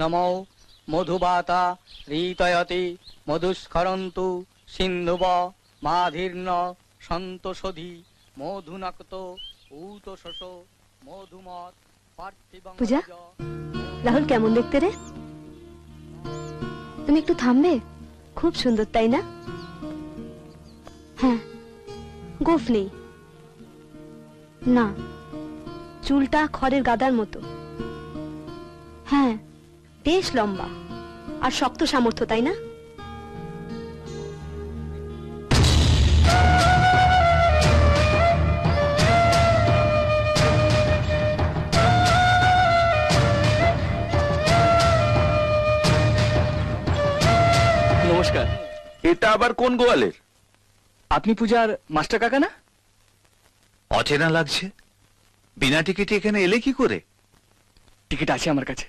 নমো মধুবাতা রীতয়তি মধুস্খরন্তু সিন্ধুব মাধীর্ণ সন্তোষধি মধুনক্ত ঊতশোষ মধুমত পার্থিবং পূজা, রাহুল কেমন দেখতে রে? তুমি একটু থামবে? খুব সুন্দর, তাই না? হ্যাঁ, গোফ নেই না, চুলটা খড়ের গাদার মতো। হ্যাঁ, বেশ লম্বা আর শক্ত সামর্থ্য, তাই না? নমস্কার। এটা আবার কোন গোয়ালের? আপনি পূজার মাস্টার কাকা না? অচেনা লাগছে। বিনা টিকিটে এখানে এলে কি করে? টিকিট আছে আমার কাছে।